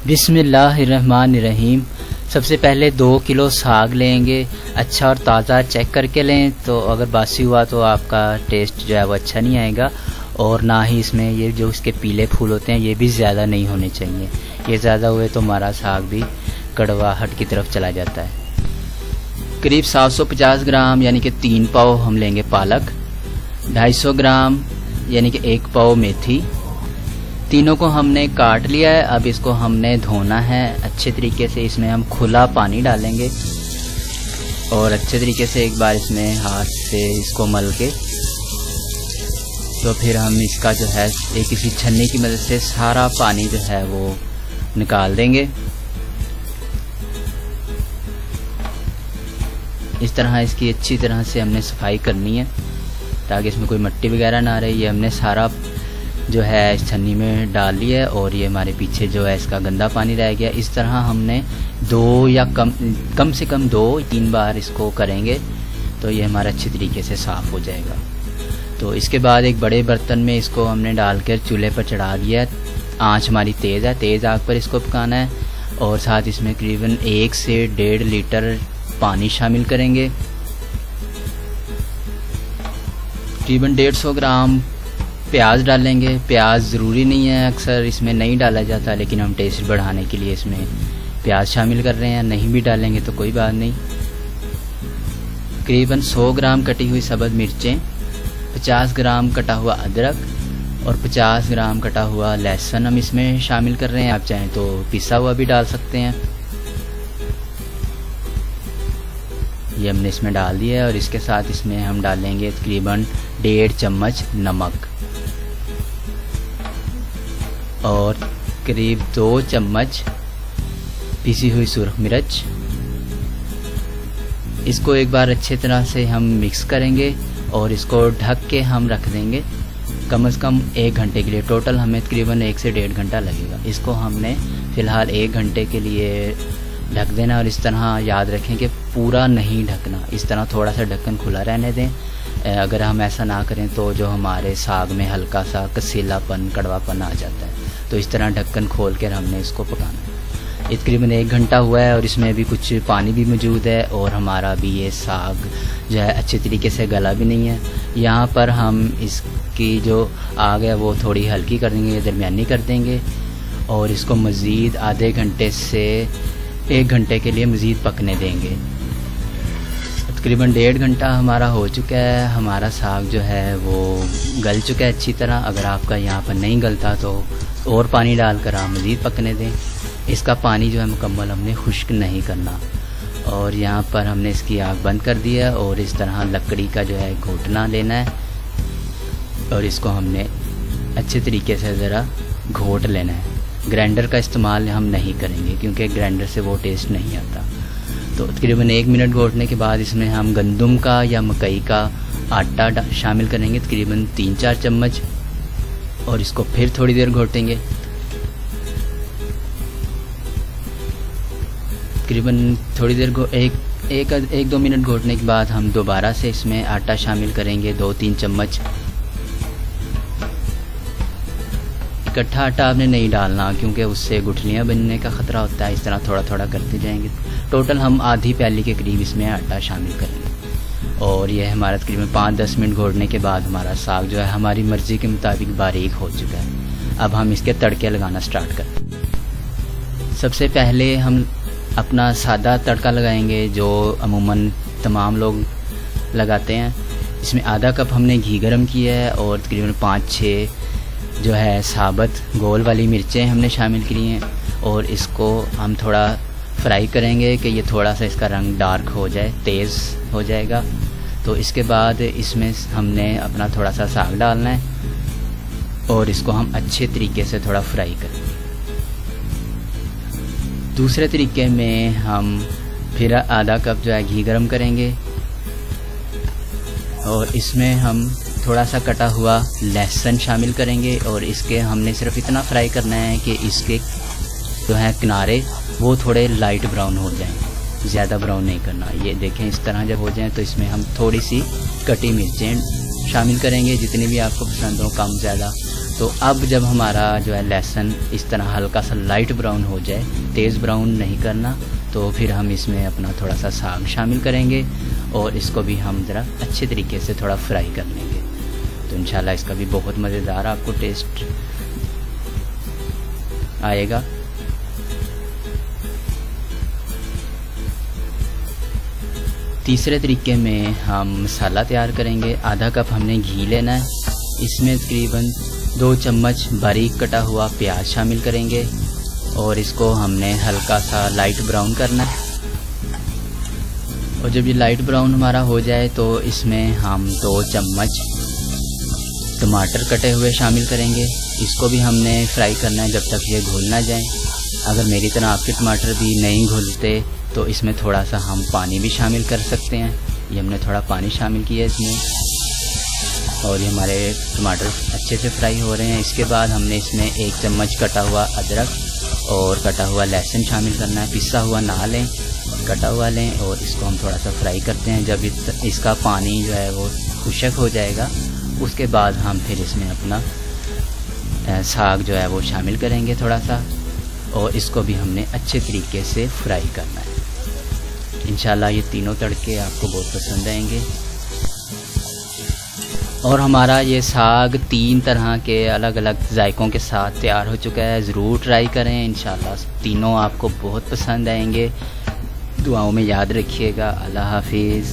बिस्मिल्लाहिर्रहमानिर्रहीम। सबसे पहले 2 किलो साग लेंगे, अच्छा और ताज़ा चेक करके लें। तो अगर बासी हुआ तो आपका टेस्ट जो है वो अच्छा नहीं आएगा, और ना ही इसमें ये जो इसके पीले फूल होते हैं ये भी ज़्यादा नहीं होने चाहिए। ये ज़्यादा हुए तो हमारा साग भी कड़वाहट की तरफ चला जाता है। करीब 750 ग्राम यानी कि 3 पाव हम लेंगे पालक, 250 ग्राम यानी कि 1 पाव मेथी। तीनों को हमने काट लिया है। अब इसको हमने धोना है अच्छे तरीके से। इसमें हम खुला पानी डालेंगे और अच्छे तरीके से एक बार इसमें हाथ से इसको मल के, तो फिर हम इसका जो है एक किसी छन्नी की मदद से सारा पानी जो है वो निकाल देंगे। इस तरह इसकी अच्छी तरह से हमने सफाई करनी है ताकि इसमें कोई मिट्टी वगैरह ना रहे। ये हमने सारा जो है इस छन्नी में डाल लिया है और ये हमारे पीछे जो है इसका गंदा पानी रह गया। इस तरह हमने 2 या कम से कम 2-3 बार इसको करेंगे तो ये हमारा अच्छी तरीके से साफ़ हो जाएगा। तो इसके बाद एक बड़े बर्तन में इसको हमने डालकर चूल्हे पर चढ़ा दिया है। आँच हमारी तेज़ है, तेज़ आग पर इसको पकाना है। और साथ इसमें करीबन 1 से 1.5 लीटर पानी शामिल करेंगे। करीबन 150 ग्राम प्याज डालेंगे। प्याज ज़रूरी नहीं है, अक्सर इसमें नहीं डाला जाता, लेकिन हम टेस्ट बढ़ाने के लिए इसमें प्याज शामिल कर रहे हैं। नहीं भी डालेंगे तो कोई बात नहीं। करीबन 100 ग्राम कटी हुई सब्ज़ मिर्चें, 50 ग्राम कटा हुआ अदरक और 50 ग्राम कटा हुआ लहसुन हम इसमें शामिल कर रहे हैं। आप चाहें तो पिसा हुआ भी डाल सकते हैं। ये हमने इसमें डाल दिया है और इसके साथ इसमें हम डालेंगे तकरीबन 1.5 चम्मच नमक और करीब 2 चम्मच पिसी हुई सुरख मिर्च। इसको एक बार अच्छे तरह से हम मिक्स करेंगे और इसको ढक के हम रख देंगे कम से कम 1 घंटे के लिए। टोटल हमें तकरीबन 1 से 1.5 घंटा लगेगा। इसको हमने फ़िलहाल 1 घंटे के लिए ढक देना। और इस तरह याद रखें कि पूरा नहीं ढकना, इस तरह थोड़ा सा ढक्कन खुला रहने दें। अगर हम ऐसा ना करें तो जो हमारे साग में हल्का सा कसीलापन, कड़वापन आ जाता है। तो इस तरह ढक्कन खोल कर हमने इसको पकाना है। तकरीबन 1 घंटा हुआ है और इसमें भी कुछ पानी भी मौजूद है और हमारा भी ये साग जो है अच्छे तरीके से गला भी नहीं है। यहाँ पर हम इसकी जो आग है वो थोड़ी हल्की कर देंगे, दरमियानी कर देंगे और इसको मज़ीद आधे घंटे से 1 घंटे के लिए मज़ीद पकने देंगे। तकरीबन 1.5 घंटा हमारा हो चुका है। हमारा साग जो है वो गल चुका है अच्छी तरह। अगर आपका यहाँ पर नहीं गलता तो और पानी डालकर आप मज़ीद पकने दें। इसका पानी जो है मुकम्मल हमने खुश्क नहीं करना। और यहाँ पर हमने इसकी आग बंद कर दिया है और इस तरह लकड़ी का जो है घोटना लेना है और इसको हमने अच्छे तरीके से ज़रा घोट लेना है। ग्राइंडर का इस्तेमाल हम नहीं करेंगे क्योंकि ग्राइंडर से वो टेस्ट नहीं आता। तो तकरीबन 1 मिनट घोटने के बाद इसमें हम गंदम का या मकई का आटा शामिल करेंगे तकरीबन 3-4 चम्मच और इसको फिर थोड़ी देर घोटेंगे। तकरीबन थोड़ी देर 1-2 मिनट घोटने के बाद हम दोबारा से इसमें आटा शामिल करेंगे 2-3 चम्मच। इकट्ठा आटा आपने नहीं डालना क्योंकि उससे गुठलियाँ बनने का ख़तरा होता है। इस तरह थोड़ा थोड़ा करते जाएंगे। टोटल हम आधी प्याली के करीब इसमें आटा शामिल करेंगे और यह हमारा तकरीबन 5-10 मिनट घोटने के बाद हमारा साग जो है हमारी मर्ज़ी के मुताबिक बारीक हो चुका है। अब हम इसके तड़के लगाना स्टार्ट करते हैं। सबसे पहले हम अपना सादा तड़का लगाएंगे जो अमूमन तमाम लोग लगाते हैं। इसमें आधा कप हमने घी गरम किया है और तकरीबन 5-6 जो है साबुत गोल वाली मिर्चें हमने शामिल की हैं और इसको हम थोड़ा फ्राई करेंगे कि ये थोड़ा सा इसका रंग डार्क हो जाए, तेज़ हो जाएगा। तो इसके बाद इसमें हमने अपना थोड़ा सा साग डालना है और इसको हम अच्छे तरीके से थोड़ा फ्राई करेंगे। दूसरे तरीके में हम फिर आधा कप जो है घी गरम करेंगे और इसमें हम थोड़ा सा कटा हुआ लहसुन शामिल करेंगे और इसके हमने सिर्फ इतना फ्राई करना है कि इसके जो है किनारे वो थोड़े लाइट ब्राउन हो जाएं, ज़्यादा ब्राउन नहीं करना। ये देखें इस तरह जब हो जाएं तो इसमें हम थोड़ी सी कटी मिर्चें शामिल करेंगे, जितनी भी आपको पसंद हो, कम ज़्यादा। तो अब जब हमारा जो है लहसुन इस तरह हल्का सा लाइट ब्राउन हो जाए, तेज़ ब्राउन नहीं करना, तो फिर हम इसमें अपना थोड़ा सा साग शामिल करेंगे और इसको भी हम ज़रा अच्छे तरीके से थोड़ा फ्राई कर लेंगे। तो इंशाल्लाह इसका भी बहुत मज़ेदार आपको टेस्ट आएगा। तीसरे तरीके में हम मसाला तैयार करेंगे। आधा कप हमने घी लेना है, इसमें तकरीबन 2 चम्मच बारीक कटा हुआ प्याज शामिल करेंगे और इसको हमने हल्का सा लाइट ब्राउन करना है। और जब ये लाइट ब्राउन हमारा हो जाए तो इसमें हम 2 चम्मच टमाटर कटे हुए शामिल करेंगे। इसको भी हमने फ्राई करना है जब तक ये घुल ना जाए। अगर मेरी तरह आपके टमाटर भी नहीं घुलते तो इसमें थोड़ा सा हम पानी भी शामिल कर सकते हैं। ये हमने थोड़ा पानी शामिल किया इसमें, और ये हमारे टमाटर अच्छे से फ्राई हो रहे हैं। इसके बाद हमने इसमें 1 चम्मच कटा हुआ अदरक और कटा हुआ लहसुन शामिल करना है। पिसा हुआ ना लें, कटा हुआ लें, और इसको हम थोड़ा सा फ्राई करते हैं। जब इसका पानी जो है वो खुश्क हो जाएगा, उसके बाद हम फिर इसमें अपना साग जो है वो शामिल करेंगे थोड़ा सा, और इसको भी हमने अच्छे तरीके से फ्राई करना है। इंशाल्लाह ये तीनों तड़के आपको बहुत पसंद आएंगे। और हमारा ये साग 3 तरह के अलग अलग जायकों के साथ तैयार हो चुका है। ज़रूर ट्राई करें, इंशाल्लाह तीनों आपको बहुत पसंद आएंगे। दुआओं में याद रखिएगा। अल्लाह हाफिज़।